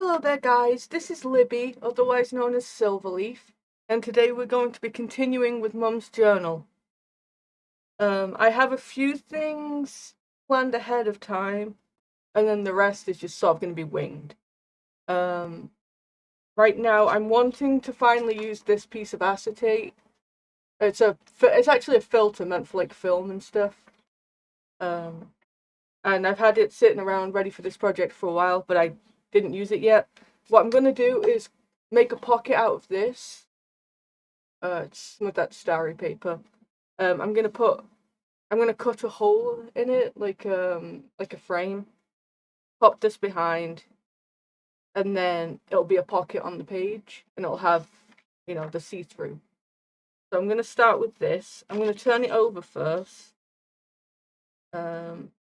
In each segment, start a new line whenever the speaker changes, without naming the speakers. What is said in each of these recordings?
Hello there guys, this is Libby, otherwise known as Silverlief, and today we're going to be continuing with Mum's journal. I have a few things planned ahead of time, and then the rest is just sort of going to be winged. Right now I'm wanting to finally use this piece of acetate. It's actually a filter meant for like film and stuff. And I've had it sitting around ready for this project for a while, but I didn't use it yet. What I'm going to do is make a pocket out of this. It's with that starry paper. I'm gonna cut a hole in it like a frame. Pop this behind, and then it'll be a pocket on the page, and it'll have, the see-through. So I'm gonna start with this. I'm gonna turn it over first.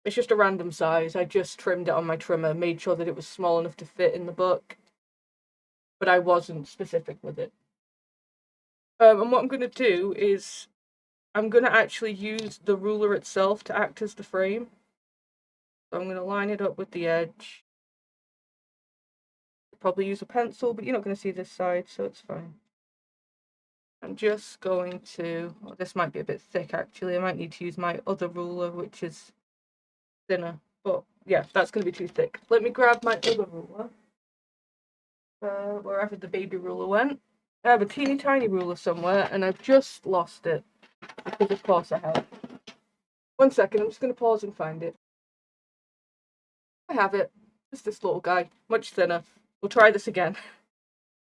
It's just a random size. I just trimmed it on my trimmer, made sure that it was small enough to fit in the book, but I wasn't specific with it. And what I'm gonna do is I'm going to actually use the ruler itself to act as the frame. So I'm going to line it up with the edge. Probably use a pencil, but you're not going to see this side, so it's fine. I'm just going to, well, this might be a bit thick actually. I might need to use my other ruler, which is thinner. But yeah, that's going to be too thick. Let me grab my other ruler. Wherever the baby ruler went. I have a teeny tiny ruler somewhere, and I've just lost it. Because of course I have. 1 second, I'm just going to pause and find it. I have it. Just this little guy, much thinner. We'll try this again.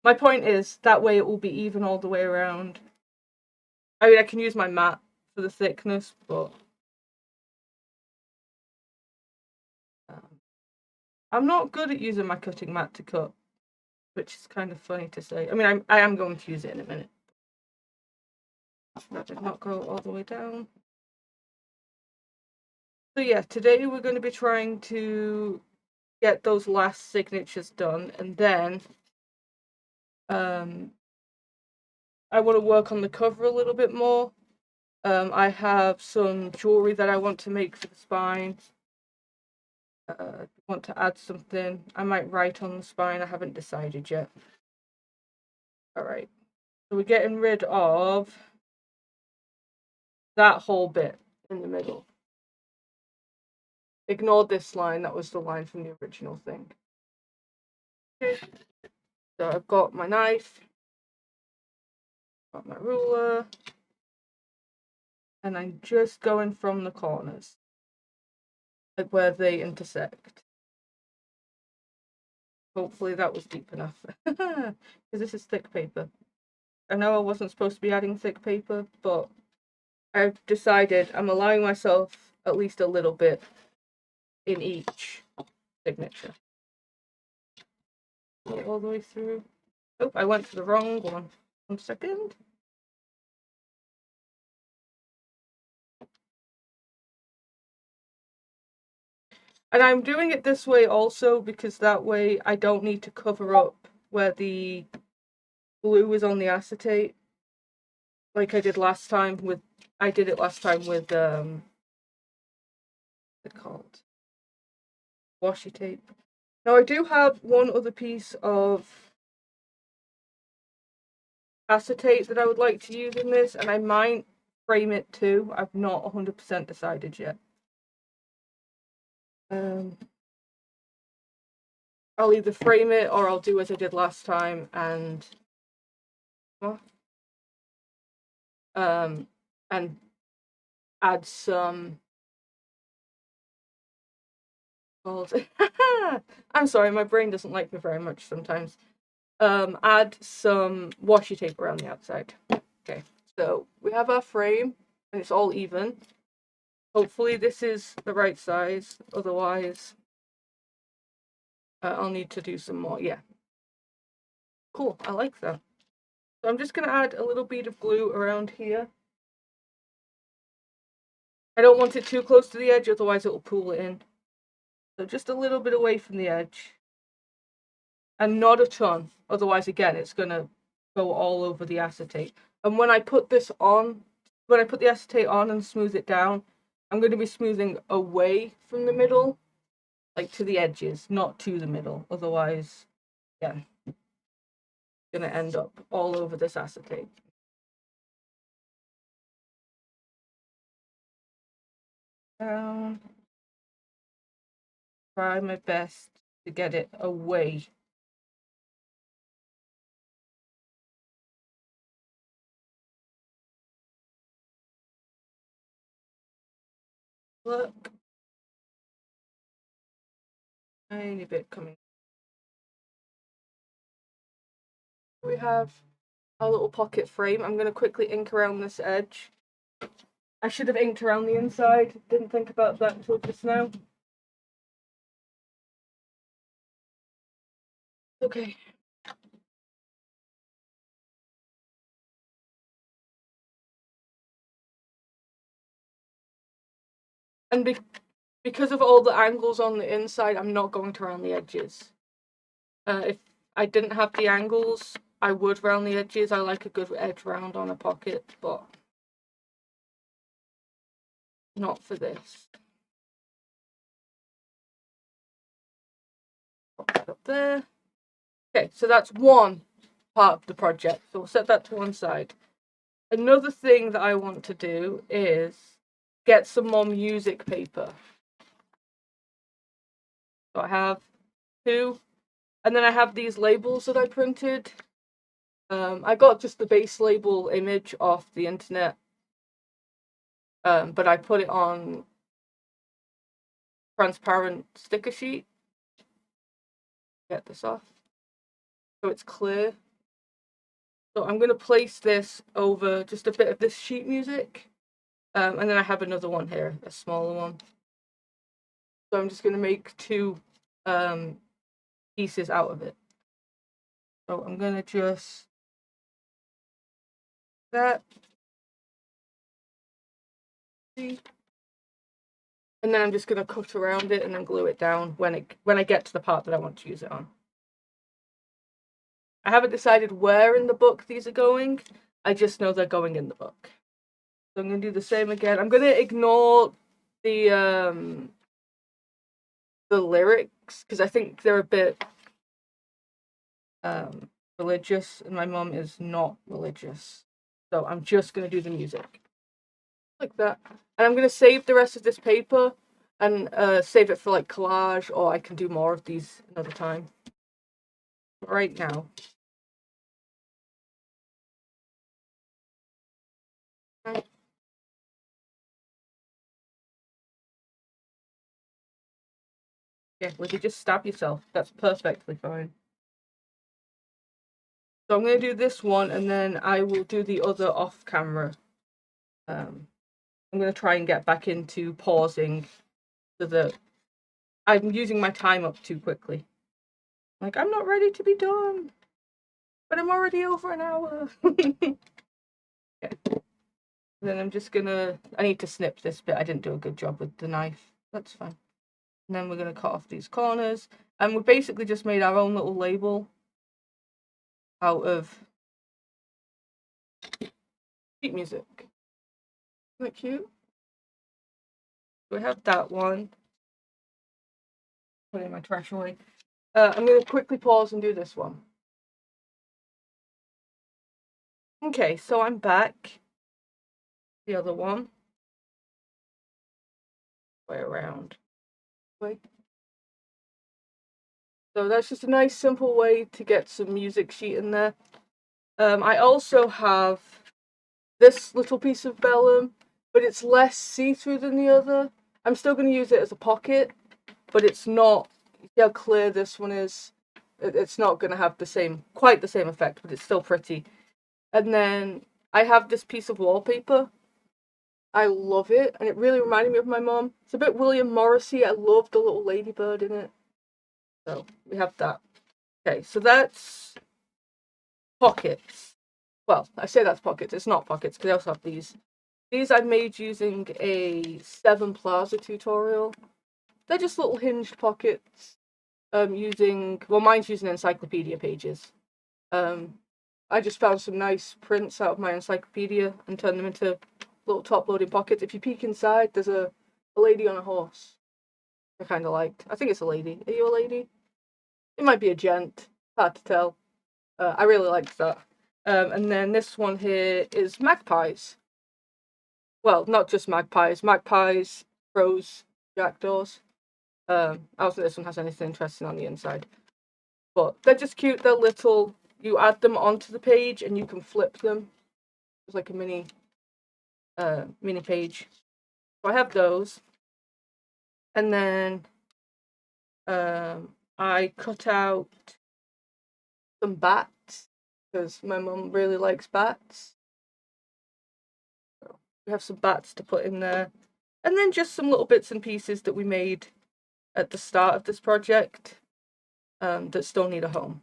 My point is, that way it will be even all the way around. I mean, I can use my mat for the thickness, but I'm not good at using my cutting mat to cut, which is kind of funny to say. I mean, I am going to use it in a minute. That did not go all the way down. So yeah, today we're going to be trying to get those last signatures done, and then I want to work on the cover a little bit more. I have some jewelry that I want to make for the spine. Want to add something. I might write on the spine. I haven't decided yet. Alright. So we're getting rid of that whole bit in the middle. Ignore this line. That was the line from the original thing. Okay. So I've got my knife. Got my ruler. And I'm just going from the corners. Like where they intersect. Hopefully that was deep enough. Because this is thick paper. I know I wasn't supposed to be adding thick paper, but I've decided I'm allowing myself at least a little bit in each signature. All the way through. Oh, I went to the wrong one. 1 second. And I'm doing it this way also because that way I don't need to cover up where the glue is on the acetate. Like I did last time with, what's it called? Washi tape. Now I do have one other piece of acetate that I would like to use in this, and I might frame it too. I've not 100% decided yet. I'll either frame it or I'll do as I did last time and add some I'm sorry, my brain doesn't like me very much sometimes. Add some washi tape around the outside. Okay, so we have our frame and it's all even. Hopefully this is the right size, otherwise I'll need to do some more. Yeah. Cool, I like that. So I'm just going to add a little bead of glue around here. I don't want it too close to the edge, otherwise it will pull it in. So just a little bit away from the edge. And not a ton, otherwise again it's going to go all over the acetate. And when I put the acetate on and smooth it down, I'm going to be smoothing away from the middle, like to the edges, not to the middle, otherwise again, gonna end up all over this acetate. Down. Try my best to get it away. Look. Tiny bit coming. We have our little pocket frame. I'm going to quickly ink around this edge. I should have inked around the inside. Didn't think about that until just now. Okay. And because of all the angles on the inside, I'm not going to round the edges. If I didn't have the angles, I would round the edges. I like a good edge round on a pocket, but not for this. Pop that up there. Okay, so that's one part of the project. So we'll set that to one side. Another thing that I want to do is get some more music paper. So I have 2, and then I have these labels that I printed. I got just the base label image off the internet, but I put it on transparent sticker sheet. Get this off so it's clear. So I'm going to place this over just a bit of this sheet music, and then I have another one here, a smaller one. So I'm just going to make 2 pieces out of it. So I'm going to just that. And then I'm just going to cut around it and then glue it down when I get to the part that I want to use it on. I haven't decided where in the book these are going. I just know they're going in the book. So I'm going to do the same again. I'm going to ignore the lyrics because I think they're a bit religious, and my mom is not religious. So I'm just going to do the music. Like that. And I'm going to save the rest of this paper and save it for like collage, or I can do more of these another time. But right now. Yeah, well, you just stab yourself. That's perfectly fine. So I'm going to do this one, and then I will do the other off camera. I'm going to try and get back into pausing so that I'm using my time up too quickly. Like, I'm not ready to be done, but I'm already over an hour. Okay. Then I'm just gonna, I need to snip this bit. I didn't do a good job with the knife. That's fine. And then we're gonna cut off these corners. And we basically just made our own little label out of sheet music. Isn't that cute? We have that one. Put in my trash away. I'm gonna quickly pause and do this one. Okay, so I'm back. The other one. Way around. Wait. So that's just a nice simple way to get some music sheet in there. I also have this little piece of vellum, but it's less see-through than the other. I'm still going to use it as a pocket, but it's not, you see how clear this one is? It's not going to have quite the same effect, but it's still pretty. And then I have this piece of wallpaper. I love it, and it really reminded me of my mom. It's a bit William Morrissey. I love the little ladybird in it. So we have that. Okay, so that's pockets. Well, I say that's pockets. It's not pockets because I also have these. These I made using a 7 Plaza tutorial. They're just little hinged pockets. Mine's using encyclopedia pages. I just found some nice prints out of my encyclopedia and turned them into little top-loading pockets. If you peek inside, there's a lady on a horse. I kind of liked. I think it's a lady. Are you a lady? It might be a gent. Hard to tell. I really liked that. And then this one here is magpies. Well, not just magpies. Magpies, crows, jackdaws. I don't think this one has anything interesting on the inside. But they're just cute. They're little. You add them onto the page and you can flip them. It's like a mini page. So I have those. And then I cut out some bats because my mum really likes bats. So we have some bats to put in there. And then just some little bits and pieces that we made at the start of this project that still need a home.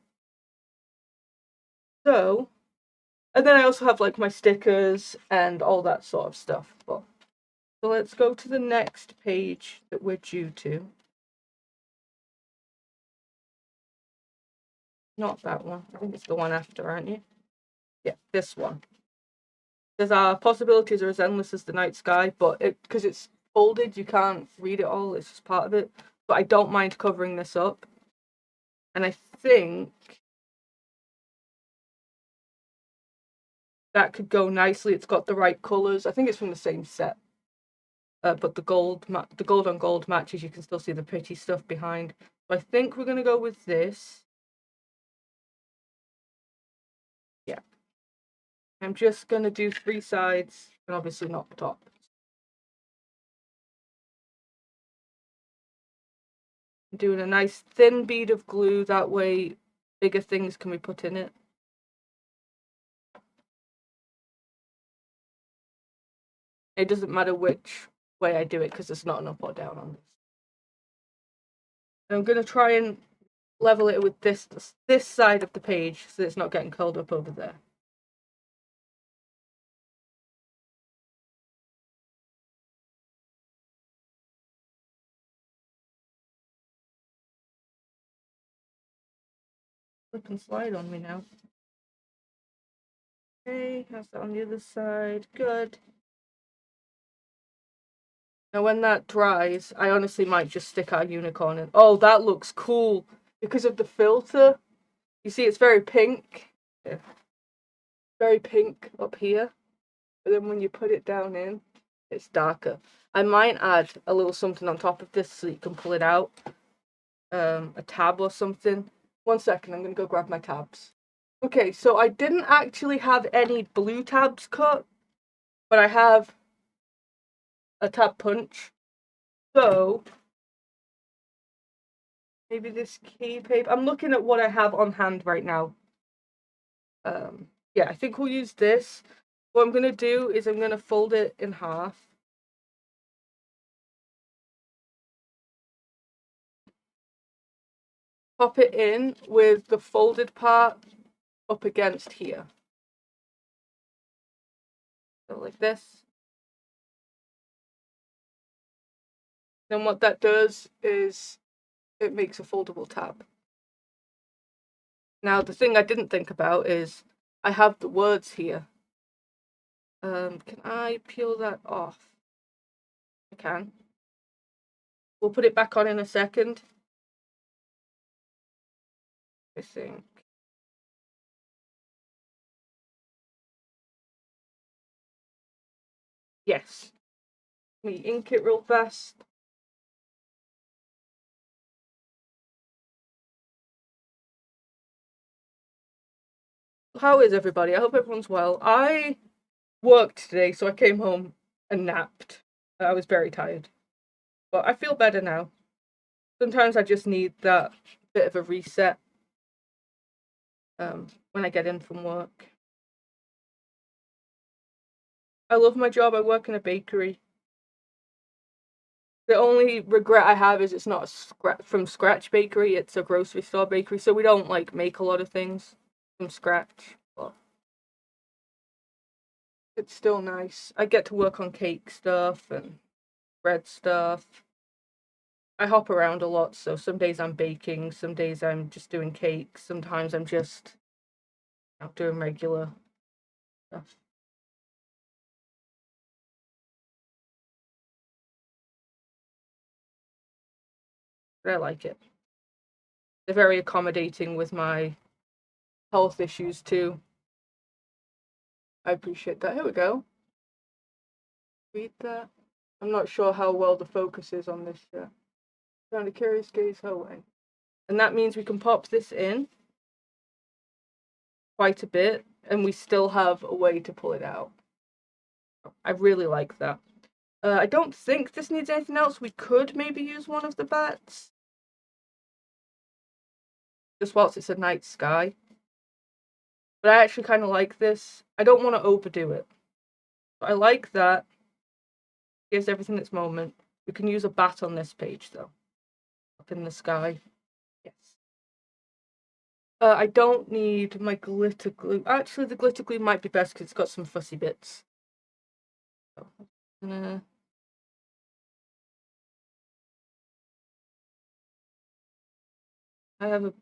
So, and then I also have like my stickers and all that sort of stuff. But so let's go to the next page that we're due to. Not that one. I think it's the one after, aren't you? Yeah, this one. There's our possibilities are as endless as the night sky, but because it's folded, you can't read it all. It's just part of it. But I don't mind covering this up. And I think that could go nicely. It's got the right colours. I think it's from the same set. But the gold on gold matches. You can still see the pretty stuff behind. So I think we're going to go with this. Yeah. I'm just going to do 3 sides and obviously not the top. I'm doing a nice thin bead of glue. That way bigger things can be put in it. It doesn't matter which way I do it because there's not an up or down on this. And I'm going to try and level it with this side of the page so it's not getting curled up over there. Flip and slide on me now. Okay, how's that on the other side? Good. Now when that dries, I honestly might just stick our unicorn in. Oh, that looks cool because of the filter. You see it's very pink. Yeah. Very pink up here. But then when you put it down in, it's darker. I might add a little something on top of this so you can pull it out. A tab or something. 1 second, I'm going to go grab my tabs. Okay, so I didn't actually have any blue tabs cut, but I have a tab punch. So maybe this key paper. I'm looking at what I have on hand right now. Yeah, I think we'll use this. What I'm going to do is I'm going to fold it in half. Pop it in with the folded part up against here. So like this. Then what that does is it makes a foldable tab. Now the thing I didn't think about is I have the words here. Can I peel that off? I can. We'll put it back on in a second. I think. Yes. Let me ink it real fast. How is everybody? I hope everyone's well. I worked today, so I came home and napped. I was very tired. But I feel better now. Sometimes I just need that bit of a reset when I get in from work. I love my job. I work in a bakery. The only regret I have is it's not a from scratch bakery. It's a grocery store bakery, so we don't like make a lot of things from scratch. But it's still nice. I get to work on cake stuff and bread stuff. I hop around a lot, so some days I'm baking, some days I'm just doing cakes, sometimes I'm just doing regular stuff. But I like it. They're very accommodating with my health issues too. I appreciate that. Here we go. Read that. I'm not sure how well the focus is on this yet. Found a curious gaze her way. And that means we can pop this in quite a bit, and we still have a way to pull it out. I really like that. I don't think this needs anything else. We could maybe use one of the bats. Just whilst it's a night sky. But I actually kind of like this. I don't want to overdo it. But I like that. Gives everything its moment. We can use a bat on this page, though. Up in the sky. Yes. I don't need my glitter glue. Actually, the glitter glue might be best because it's got some fussy bits. So, I have a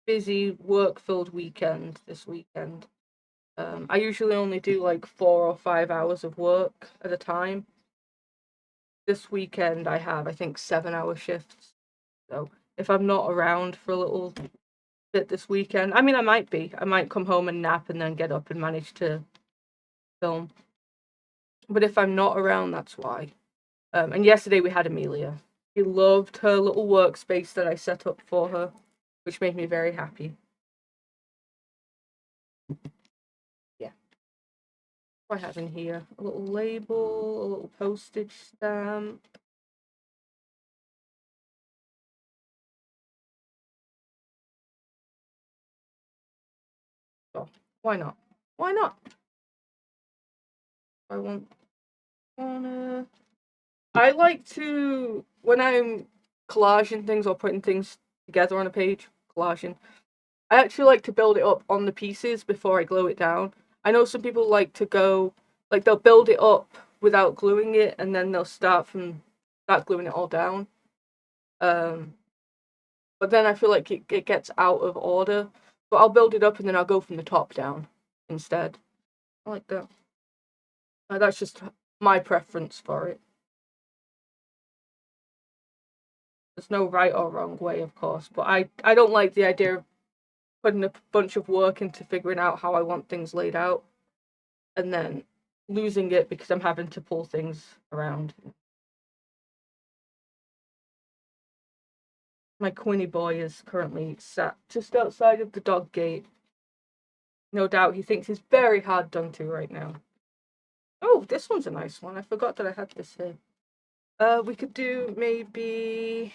busy work-filled weekend this weekend. I usually only do like 4 or 5 hours of work at a time. This weekend I have, I think, 7-hour shifts. So if I'm not around for a little bit this weekend, I mean, I might be. I might come home and nap and then get up and manage to film. But if I'm not around, that's why. And yesterday we had Amelia. She loved her little workspace that I set up for her, which made me very happy. Yeah. What do I have in here? A little label, a little postage stamp. Oh, why not? Why not? I I like to, when I'm collaging things or putting things together on a page, collaging, I actually like to build it up on the pieces before I glue it down. I know some people like to go, like they'll build it up without gluing it, and then they'll start gluing it all down. But then I feel like it gets out of order. But I'll build it up and then I'll go from the top down instead. I like that. That's just my preference for it. There's no right or wrong way, of course, but I don't like the idea of putting a bunch of work into figuring out how I want things laid out and then losing it because I'm having to pull things around. My Quinny boy is currently sat just outside of the dog gate. No doubt he thinks he's very hard done to right now. Oh, this one's a nice one. I forgot that I had this here. We could do maybe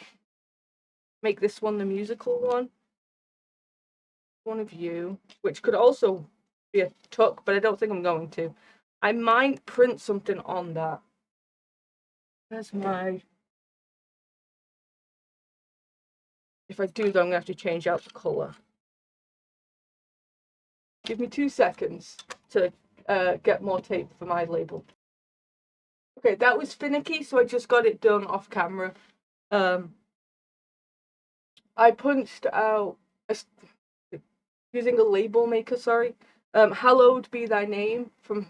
make this one the musical one. One of you, which could also be a tuck, but I don't think I'm going to. I might print something on that. There's my... If I do, though, I'm going to have to change out the colour. Give me 2 seconds to get more tape for my label. Okay, that was finicky, so I just got it done off camera. I punched out, using a label maker, sorry, Hallowed Be Thy Name from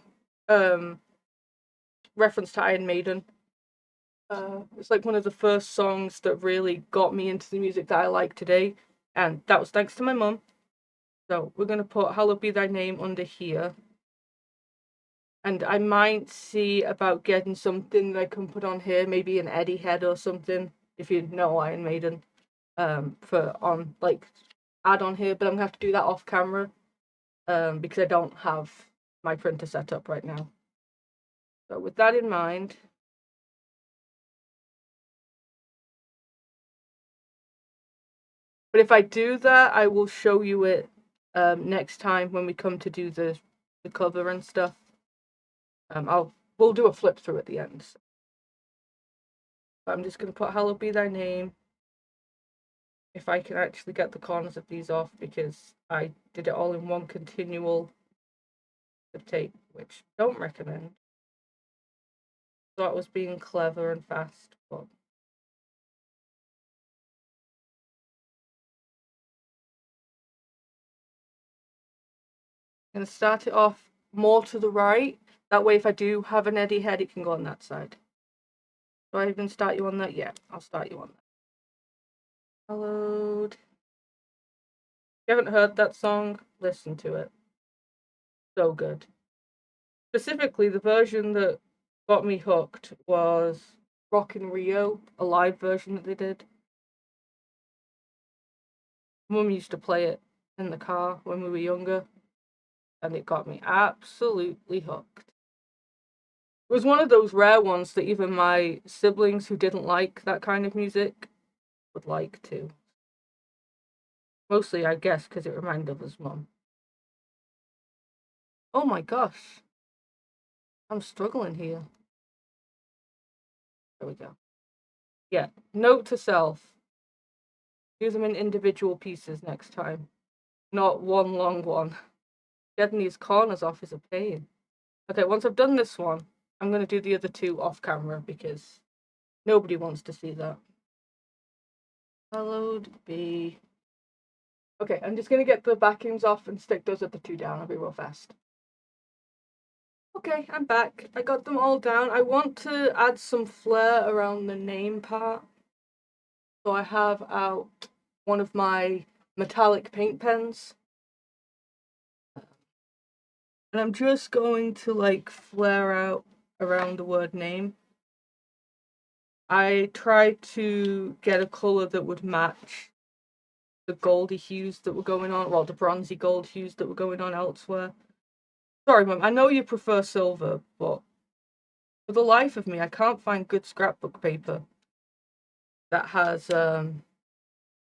reference to Iron Maiden. It's like one of the first songs that really got me into the music that I like today, and that was thanks to my mum. So we're going to put Hallowed Be Thy Name under here. And I might see about getting something that I can put on here, maybe an Eddie head or something, if you know Iron Maiden, for on, like, add on here, but I'm going to have to do that off camera, because I don't have my printer set up right now. So with that in mind, but if I do that, I will show you it next time when we come to do the cover and stuff. We'll do a flip through at the end. So. I'm just going to put Hallowed Be Thy Name. If I can actually get the corners of these off, because I did it all in one continual tape, which I don't recommend. Thought I was being clever and fast, but I'm going to start it off more to the right. That way, if I do have an Eddie head, it can go on that side. Do I even start you on that? Yeah, I'll start you on that. Hallowed you haven't heard that song, listen to it. So good. Specifically, the version that got me hooked was Rock in Rio, a live version that they did. Mum used to play it in the car when we were younger, and it got me absolutely hooked. It was one of those rare ones that even my siblings who didn't like that kind of music would like to. Mostly, I guess, because it reminded us Mum. Oh my gosh. I'm struggling here. There we go. Yeah. Note to self. Use them in individual pieces next time. Not one long one. Getting these corners off is a pain. Okay, once I've done this one, I'm going to do the other two off camera because nobody wants to see that. Hallowed be. Okay, I'm just going to get the backings off and stick those other two down. I'll be real fast. Okay, I'm back. I got them all down. I want to add some flair around the name part. So I have out one of my metallic paint pens. And I'm just going to like flare out around the word name. I tried to get a colour that would match the goldy hues that were going on, well, the bronzy gold hues that were going on elsewhere. Sorry, Mum, I know you prefer silver, but for the life of me, I can't find good scrapbook paper that has,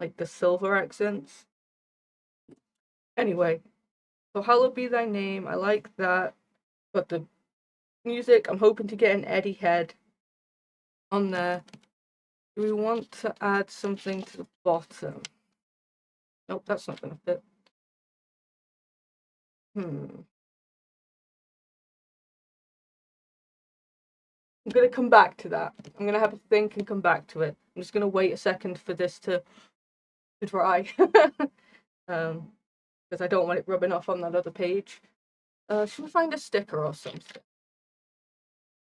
like the silver accents. Anyway, so hallowed be thy name, I like that, but the music, I'm hoping to get an Eddie head on there. Do we want to add something to the bottom? Nope, that's not going to fit. I'm going to come back to that. I'm going to have a think and come back to it. I'm just going to wait a second for this to dry. Because I don't want it rubbing off on that other page. Should we find a sticker or something?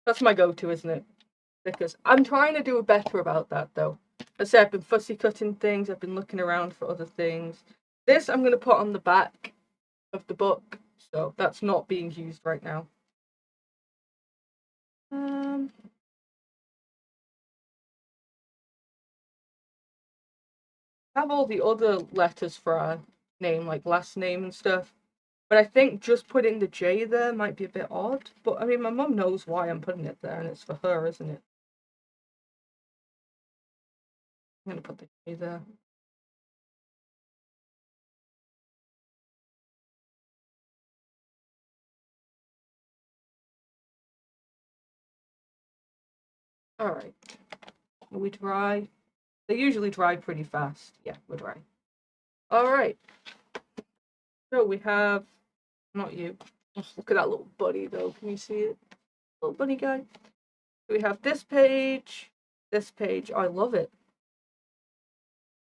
That's my go-to, isn't it? Stickers. I'm trying to do better about that, though. As I said, I've been fussy cutting things. I've been looking around for other things. This I'm going to put on the back of the book. So that's not being used right now. I have all the other letters for our name, like last name and stuff. But I think just putting the J there might be a bit odd. But I mean, my mum knows why I'm putting it there, and it's for her, isn't it? I'm going to put the J there. Alright. Are we dry? They usually dry pretty fast. Yeah, we're dry. Alright. So we have, not you. Look at that little bunny though. Can you see it? Little bunny guy. We have this page. This page. Oh, I love it.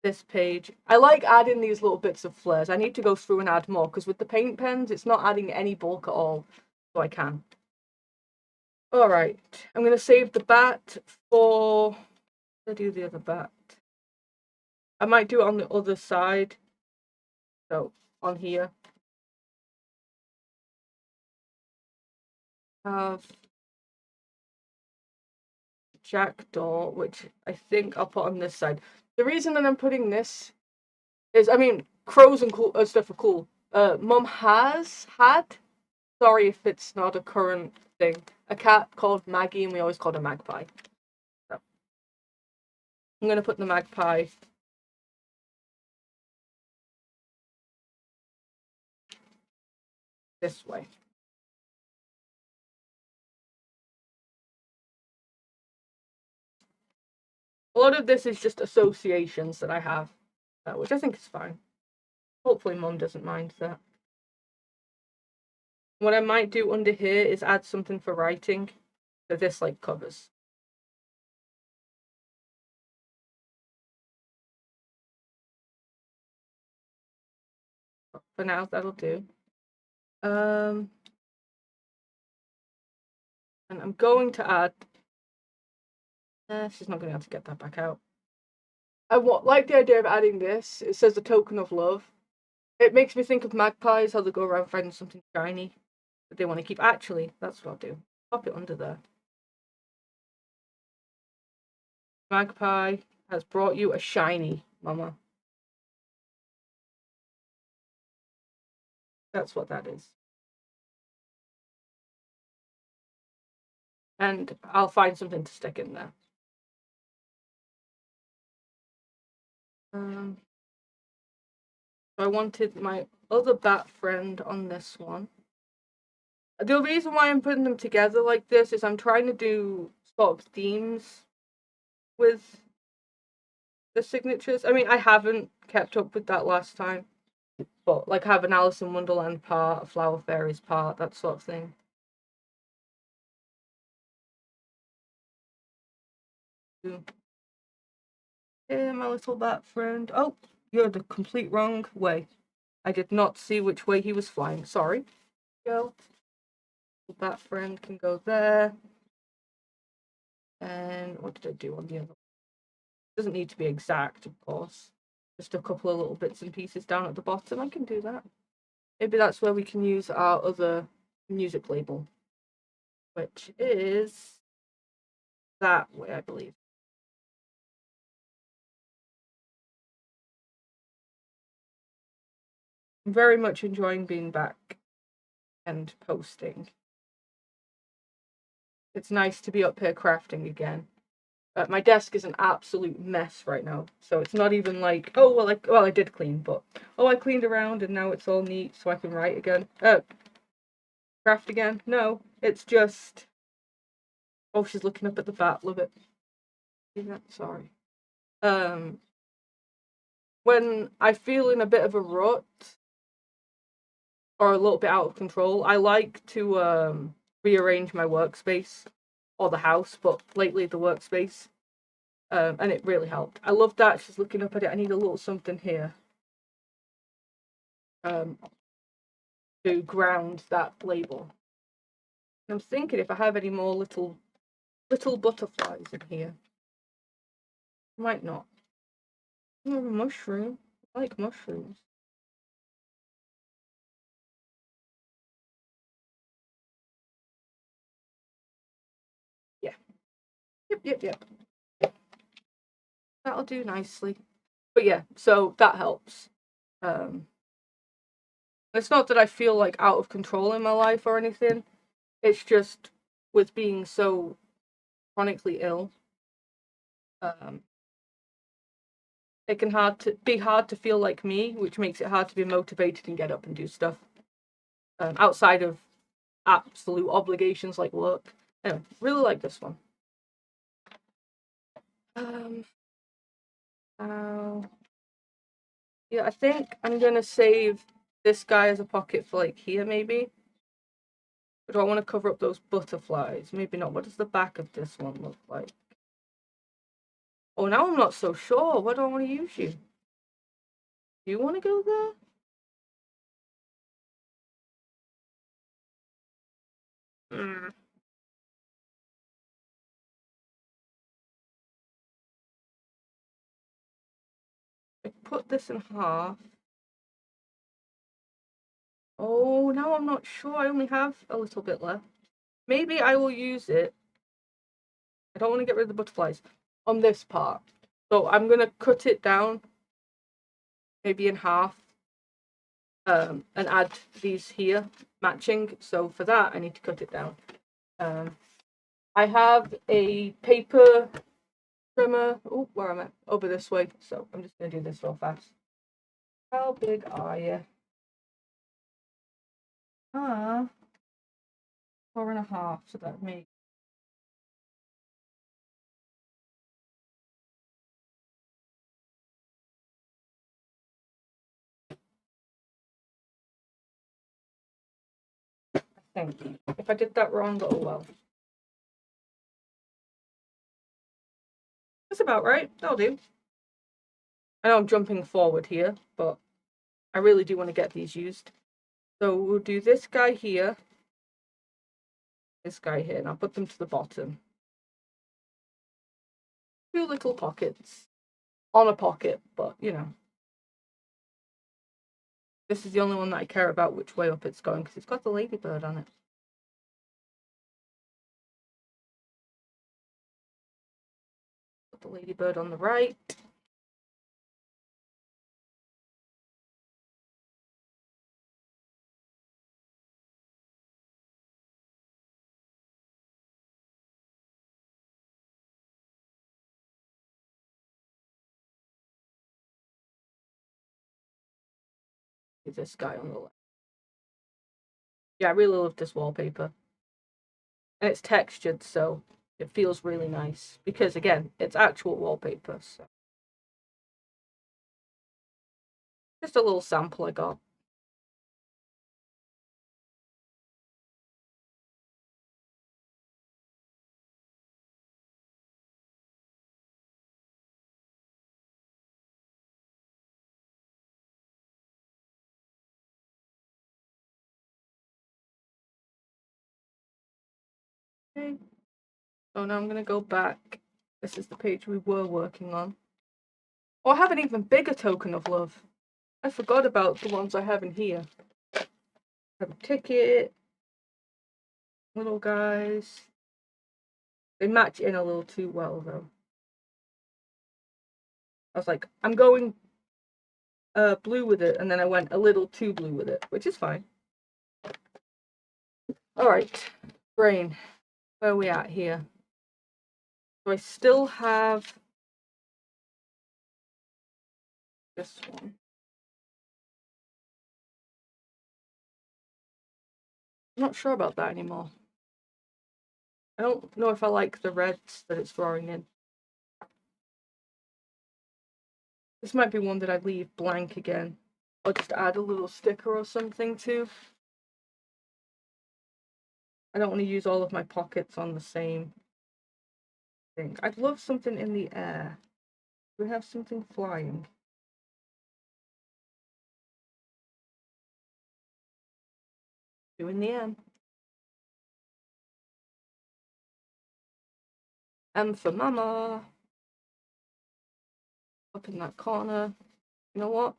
This page. I like adding these little bits of flares. I need to go through and add more because with the paint pens, it's not adding any bulk at all. So I can. Alright. I'm going to save the bat for... I'll do the other bat. I might do it on the other side. So, on here. Have jackdaw, which I think I'll put on this side. The reason that I'm putting this is, I mean, crows and cool, stuff are cool. Mum has had, sorry if it's not a current thing, a cat called Maggie, and we always called her Magpie. So, I'm going to put the magpie this way. A lot of this is just associations that I have, which I think is fine. Hopefully Mum doesn't mind that. What I might do under here is add something for writing, so this like covers. For now, that'll do. And I'm going to add... she's not going to be able to get that back out. I like the idea of adding this. It says a token of love. It makes me think of magpies, how they go around finding something shiny that they want to keep. Actually, that's what I'll do. Pop it under there. Magpie has brought you a shiny, Mama. That's what that is. And I'll find something to stick in there. So I wanted my other bat friend on this one. The reason why I'm putting them together like this is I'm trying to do sort of themes with the signatures. I mean, I haven't kept up with that last time, but like have an Alice in Wonderland part, a Flower Fairies part, that sort of thing. Yeah, my little bat friend. Oh, you're the complete wrong way. I did not see which way he was flying. Sorry. Go. Bat friend can go there. And what did I do on the other? Doesn't need to be exact, of course. Just a couple of little bits and pieces down at the bottom. I can do that. Maybe that's where we can use our other music label, which is that way, I believe. I'm very much enjoying being back and posting. It's nice to be up here crafting again. My desk is an absolute mess right now, so it's not even like, oh well, I did clean, but oh, I cleaned around and now it's all neat, so I can write again. Craft again. No, it's just. Oh, she's looking up at the bat. Love it. Sorry. When I feel in a bit of a rut or a little bit out of control, I like to rearrange my workspace or the house, but lately the workspace. And it really helped. I love that. She's looking up at it. I need a little something here. To ground that label. I'm thinking if I have any more little butterflies in here. Might not. Oh, a mushroom. I like mushrooms. Yeah. Yep. That'll do nicely. But yeah, so that helps. It's not that I feel like out of control in my life or anything. It's just with being so chronically ill. It can be hard to feel like me, which makes it hard to be motivated and get up and do stuff outside of absolute obligations like work. Anyway, really like this one. Yeah, I think I'm gonna save this guy as a pocket for like here maybe. But do I want to cover up those butterflies? Maybe not. What does the back of this one look like? Oh, now I'm not so sure. Where do I want to use you? Do you want to go there? Mm. I put this in half. Oh, now I'm not sure. I only have a little bit left. Maybe I will use it. I don't want to get rid of the butterflies on this part. So I'm going to cut it down, maybe in half, and add these here, matching. So for that, I need to cut it down. I have a paper trimmer. Oh, where am I? Over this way. So I'm just going to do this real fast. How big are you? 4.5. So that makes. I think. If I did that wrong, oh well. That's about right. That'll do. I know I'm jumping forward here, but I really do want to get these used. So we'll do this guy here, this guy here, and I'll put them to the bottom. 2 little pockets on a pocket, but you know. This is the only one that I care about which way up it's going because it's got the ladybird on it. Put the ladybird on the right. This guy on the left. Yeah, I really love this wallpaper. And it's textured, so it feels really nice. Because, again, it's actual wallpaper, so. Just a little sample I got. Okay. So now I'm going to go back. This is the page we were working on. Oh, I have an even bigger token of love. I forgot about the ones I have in here. I have a ticket. Little guys. They match in a little too well, though. I was like, I'm going blue with it, and then I went a little too blue with it, which is fine. Alright, brain. Where are we at here? So I still have this one. I'm not sure about that anymore. I don't know if I like the reds that it's drawing in. This might be one that I'd leave blank again. Or just add a little sticker or something to. I don't want to use all of my pockets on the same thing. I'd love something in the air. Do we have something flying? Doing the M. M for mama. Up in that corner. You know what?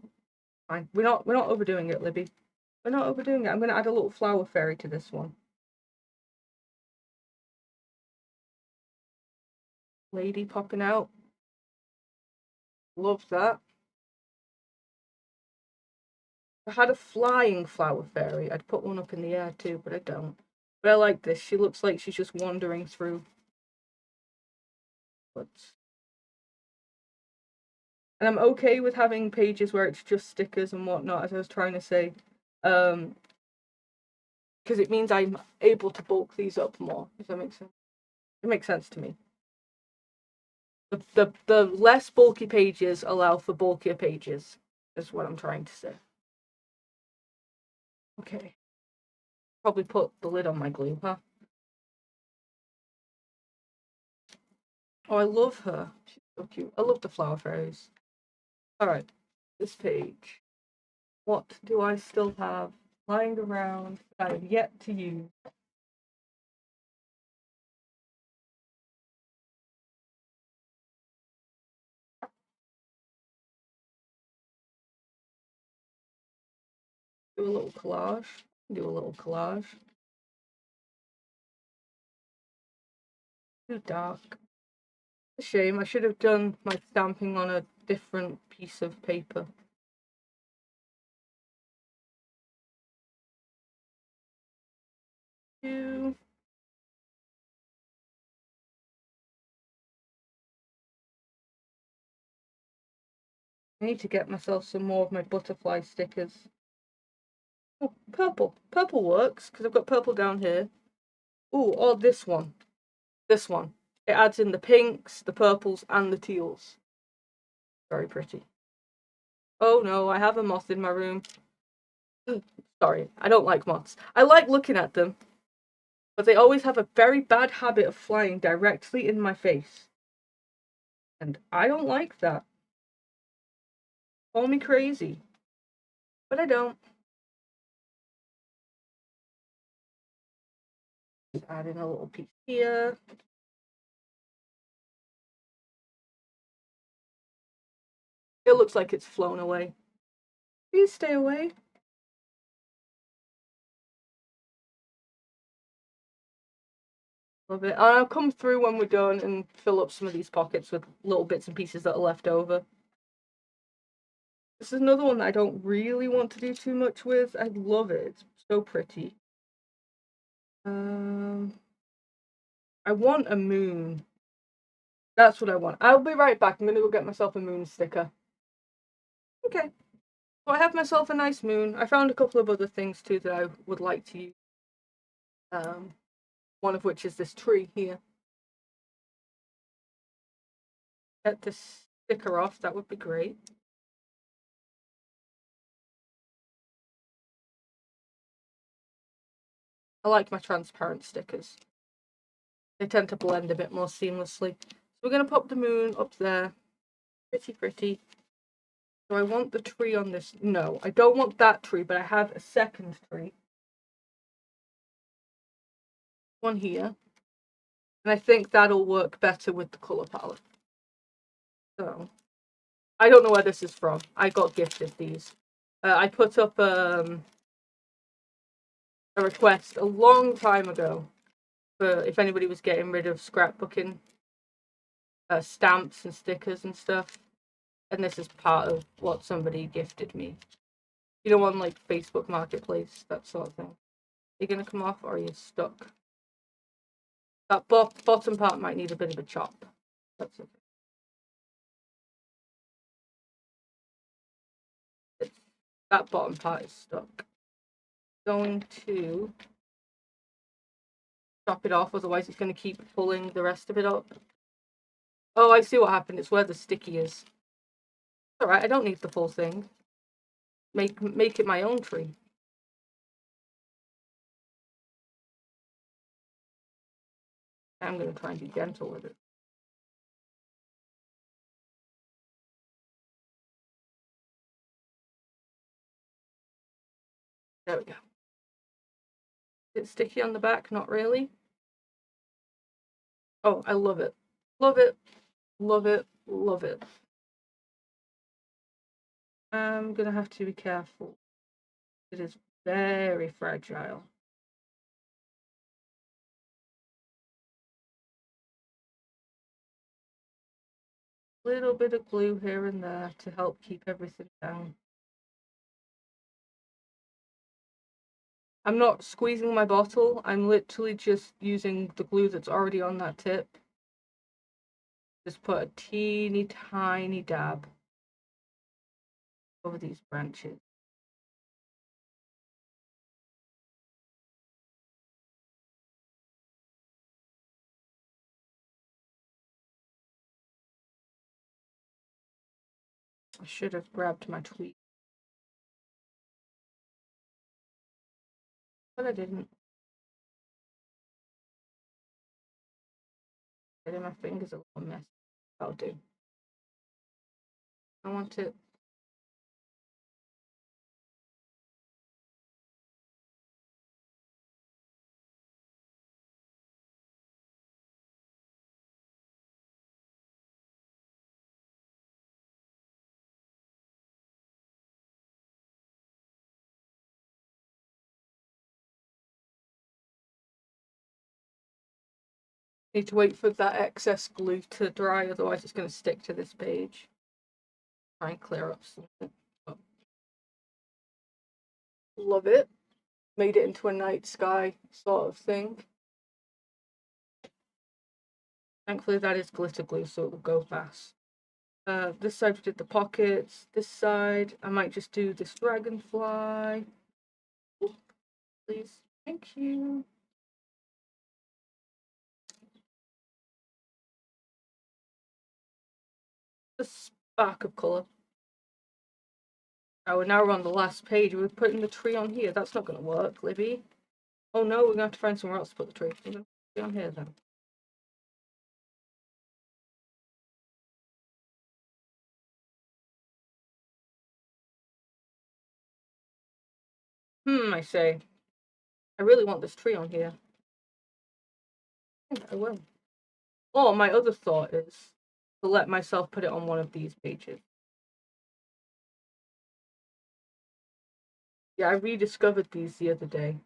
Fine. We're not overdoing it, Libby. We're not overdoing it. I'm gonna add a little flower fairy to this one. Lady popping out. Love that. If I had a flying flower fairy, I'd put one up in the air too, but I don't. But I like this. She looks like she's just wandering through. And I'm okay with having pages where it's just stickers and whatnot, as I was trying to say. Because it means I'm able to bulk these up more, if that makes sense. It makes sense to me. The less bulky pages allow for bulkier pages, is what I'm trying to say. Okay. Probably put the lid on my glue, huh? Oh, I love her. She's so cute. I love the flower fairies. Alright, this page. What do I still have lying around that I have yet to use? Do a little collage. Do a little collage. Too dark. A shame. I should have done my stamping on a different piece of paper. I need to get myself some more of my butterfly stickers. Oh, purple. Purple works, because I've got purple down here. Ooh, or this one. This one. It adds in the pinks, the purples, and the teals. Very pretty. Oh no, I have a moth in my room. Sorry, I don't like moths. I like looking at them, but they always have a very bad habit of flying directly in my face. And I don't like that. Call me crazy. But I don't. Just add in a little piece here. It looks like it's flown away. Please stay away. Love it. And I'll come through when we're done and fill up some of these pockets with little bits and pieces that are left over. This is another one that I don't really want to do too much with. I love it. It's so pretty. I want a moon. That's what I want. I'll be right back. I'm gonna go get myself a moon sticker. Okay. So I have myself a nice moon. I found a couple of other things too that I would like to use. One of which is this tree here. Get this sticker off, that would be great. I like my transparent stickers. They tend to blend a bit more seamlessly. So we're going to pop the moon up there. Pretty, pretty. So I want the tree on this. No, I don't want that tree, but I have a second tree. One here. And I think that'll work better with the colour palette. So, I don't know where this is from. I got gifted these. I put up a request a long time ago for if anybody was getting rid of scrapbooking stamps and stickers and stuff. And this is part of what somebody gifted me. You know, on like Facebook Marketplace, that sort of thing. Are you going to come off or are you stuck? That bottom part might need a bit of a chop. That's okay. That bottom part is stuck. Going to chop it off, otherwise it's going to keep pulling the rest of it up. Oh, I see what happened. It's where the sticky is. Alright, I don't need the full thing. Make it my own tree. I'm going to try and be gentle with it. There we go. Is it sticky on the back? Not really. Oh, I love it. Love it. Love it. Love it. I'm going to have to be careful. It is very fragile. Little bit of glue here and there to help keep everything down. I'm not squeezing my bottle. I'm literally just using the glue that's already on that tip. Just put a teeny tiny dab over these branches. I should have grabbed my tweet, but I didn't. Getting my fingers a little messy. That'll do. I want it. Need to wait for that excess glue to dry, otherwise it's going to stick to this page. Try and clear up something. Oh. Love it. Made it into a night sky sort of thing. Thankfully that is glitter glue, so it will go fast. This side we did the pockets. This side I might just do this dragonfly. Ooh, please. Thank you. The spark of colour. Oh, now we're on the last page. We're putting the tree on here. That's not going to work, Libby. Oh no, we're going to have to find somewhere else to put the tree. We're going to put it on here then. I say. I really want this tree on here. I think I will. Or my other thought is to let myself put it on one of these pages. Yeah, I rediscovered these the other day.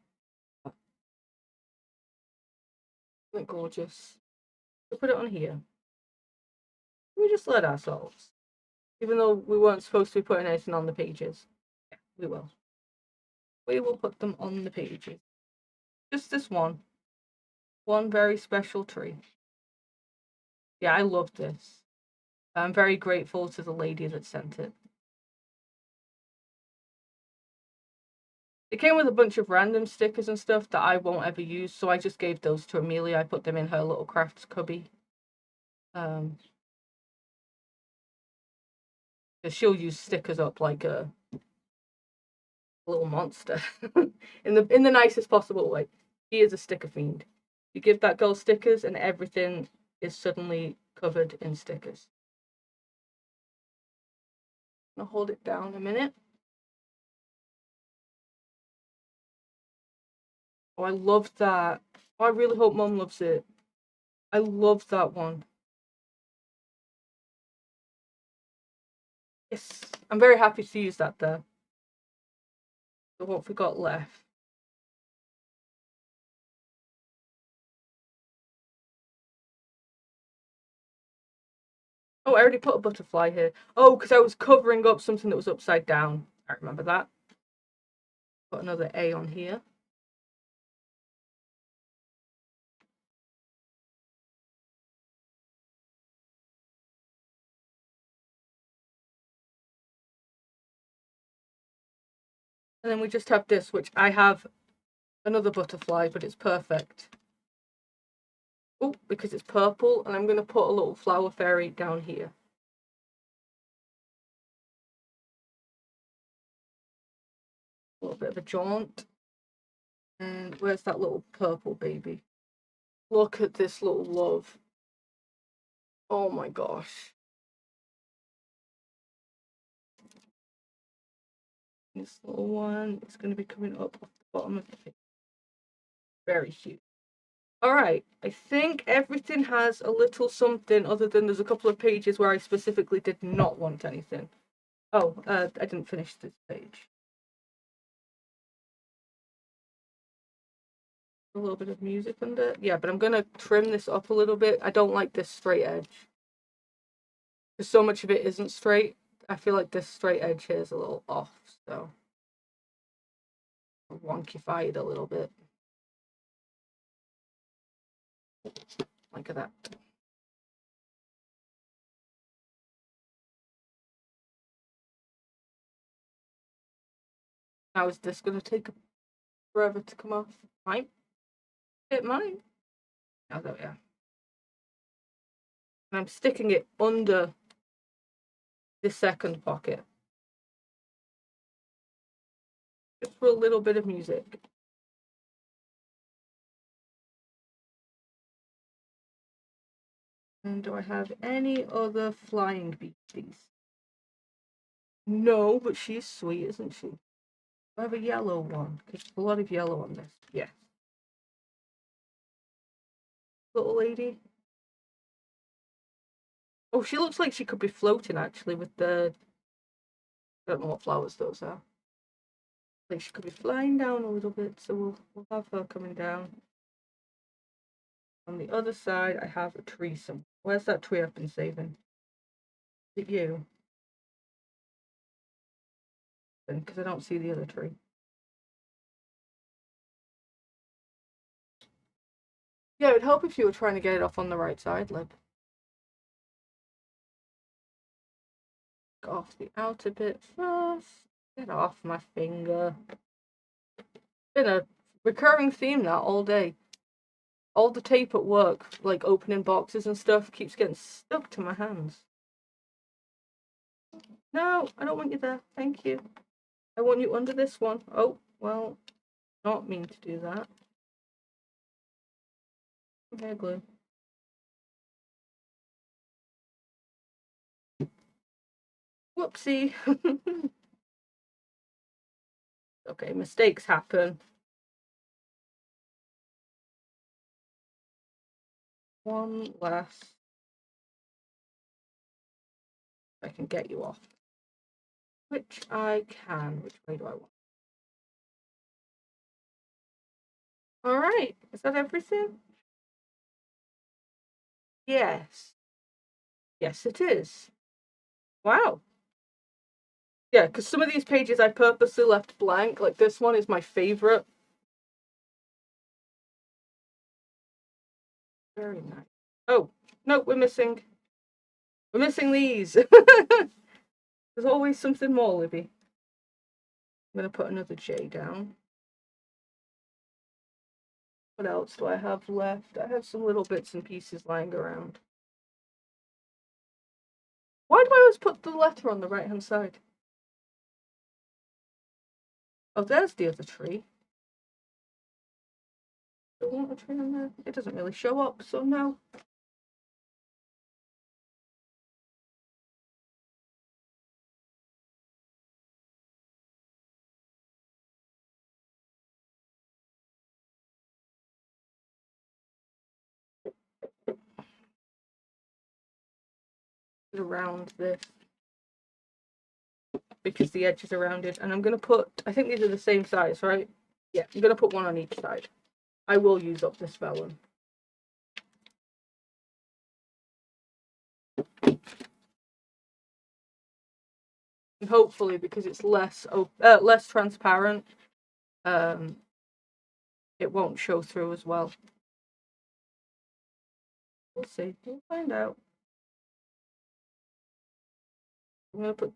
Isn't it gorgeous? We'll put it on here. We just let ourselves. Even though we weren't supposed to be putting anything on the pages. Yeah, we will. We will put them on the pages. Just this one. One very special tree. Yeah, I love this. I'm very grateful to the lady that sent it. It came with a bunch of random stickers and stuff that I won't ever use, so I just gave those to Amelia. I put them in her little crafts cubby. She'll use stickers up like a little monster. in the nicest possible way. She is a sticker fiend. You give that girl stickers and everything is suddenly covered in stickers. I'll hold it down a minute. Oh, I love that. Oh, I really hope Mum loves it. I love that one. Yes, I'm very happy to use that there. So what have we got left? Oh, I already put a butterfly here. Oh, because I was covering up something that was upside down. I remember that. Put another A on here. And then we just have this, which I have another butterfly, but it's perfect. Oh, because it's purple, and I'm going to put a little flower fairy down here. A little bit of a jaunt. And where's that little purple baby? Look at this little love. Oh my gosh. This little one is going to be coming up off the bottom of the page. Very cute. Alright, I think everything has a little something other than there's a couple of pages where I specifically did not want anything. Oh, I didn't finish this page. A little bit of music under. Yeah, but I'm going to trim this up a little bit. I don't like this straight edge. Because so much of it isn't straight. I feel like this straight edge here is a little off, so I'll wonkyfy it a little bit. Like that. Now is this going to take forever to come off? Might. It might. Oh, there we are. And I'm sticking it under the second pocket. Just for a little bit of music. And do I have any other flying beasties? No, but she's sweet, isn't she? I have a yellow one, because there's a lot of yellow on this. Yes. Little lady. Oh, she looks like she could be floating, actually, with the... I don't know what flowers those are. Like she could be flying down a little bit, so we'll have her coming down. On the other side, I have a tree somewhere. Where's that tree I've been saving? Is it you? Because I don't see the other tree. Yeah, it'd help if you were trying to get it off on the right side, Lib. Get off the outer bit first. Get off my finger. Been a recurring theme now all day. All the tape at work, like opening boxes and stuff, keeps getting stuck to my hands. No, I don't want you there. Thank you. I want you under this one. Oh, well, not mean to do that. Hair glue. Whoopsie. Okay, mistakes happen. One last. I can get you off. Which I can. Which way do I want? Alright, is that everything? Yes. Yes, it is. Wow. Yeah, because some of these pages I purposely left blank. Like this one is my favorite. Very nice. Oh, no, we're missing these. There's always something more, Libby. I'm going to put another J down. What else do I have left? I have some little bits and pieces lying around. Why do I always put the letter on the right-hand side? Oh, there's the other tree. Do I want a tree on there? It doesn't really show up, so no. Around this. Because the edge is around it. And I'm going to put, I think these are the same size, right? Yeah, I'm going to put one on each side. I will use up this vellum. And hopefully, because it's less transparent, it won't show through as well. We'll see. We'll find out. I'm going to put...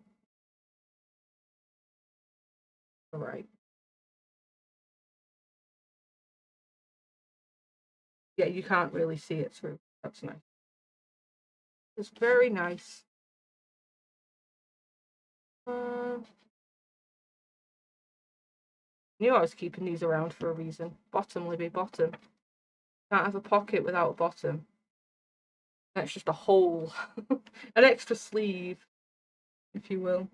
Alright. Yeah, you can't really see it through. That's nice. It's very nice. Knew I was keeping these around for a reason. Bottom, Libby, bottom. Can't have a pocket without a bottom. That's just a hole. An extra sleeve, if you will.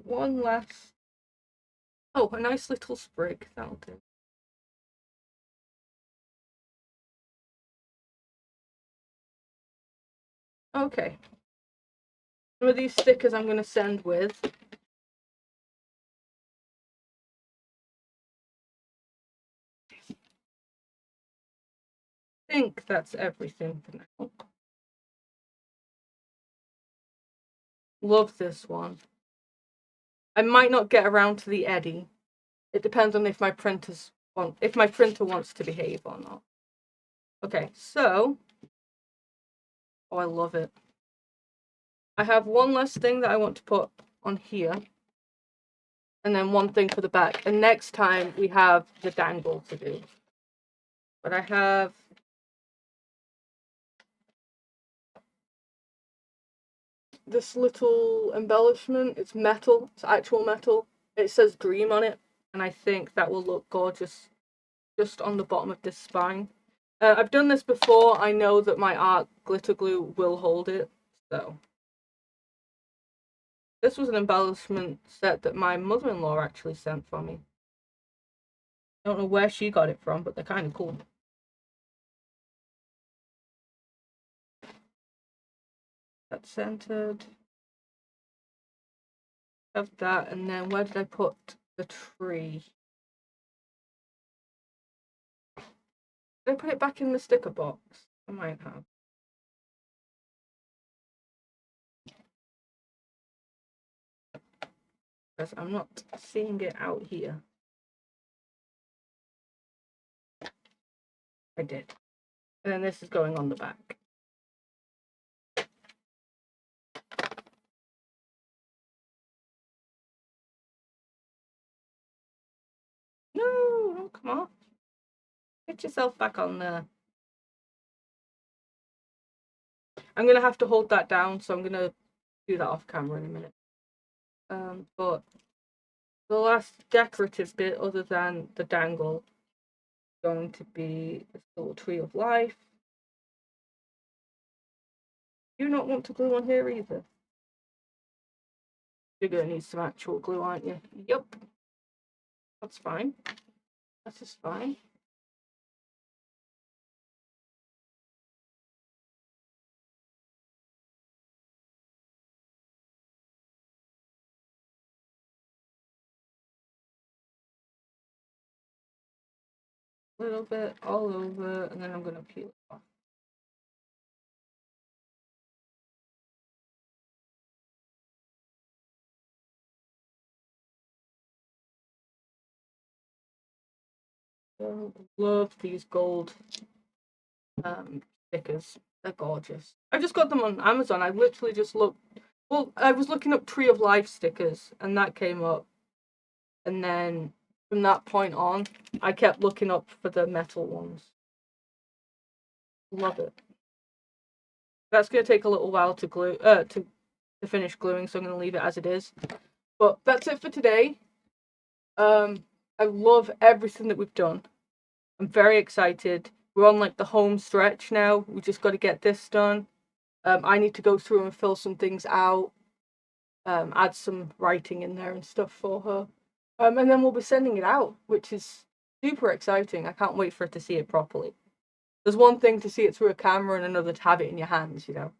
One last. Oh, a nice little sprig. That'll do. Okay. Some of these stickers I'm going to send with. I think that's everything for now. Love this one. I might not get around to the Eddie. It depends on if my printer wants to behave or not. Okay, so oh, I love it. I have one last thing that I want to put on here. And then one thing for the back. And next time we have the dangle to do. But I have this little embellishment. It's metal. It's actual metal. It says dream on it. And I think that will look gorgeous just on the bottom of this spine. I've done this before. I know that my art glitter glue will hold it. So this was an embellishment set that my mother-in-law actually sent for me. I don't know where she got it from, but they're kind of cool. That's centered. Have that, and then where did I put the tree? Did I put it back in the sticker box? I might have. Because I'm not seeing it out here. I did. And then this is going on the back. No, don't come off. Get yourself back on there. I'm going to have to hold that down, so I'm going to do that off camera in a minute. But the last decorative bit, other than the dangle, is going to be this little tree of life. You not want to glue on here either. You're going to need some actual glue, aren't you? Yep. That's fine. That is fine. a little bit all over, and then I'm going to peel it off. Love these gold stickers. They're gorgeous. I just got them on Amazon. I literally just looked. Well, I was looking up Tree of Life stickers, and that came up. And then from that point on, I kept looking up for the metal ones. Love it. That's gonna take a little while to glue. To finish gluing, so I'm gonna leave it as it is. But that's it for today. I love everything that we've done. I'm very excited. We're on like the home stretch now. We just got to get this done. I need to go through and fill some things out, add some writing in there and stuff for her. And then we'll be sending it out, which is super exciting. I can't wait for her to see it properly. There's one thing to see it through a camera and another to have it in your hands, you know.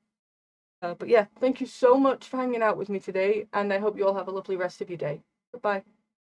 But yeah, thank you so much for hanging out with me today, and I hope you all have a lovely rest of your day. Goodbye.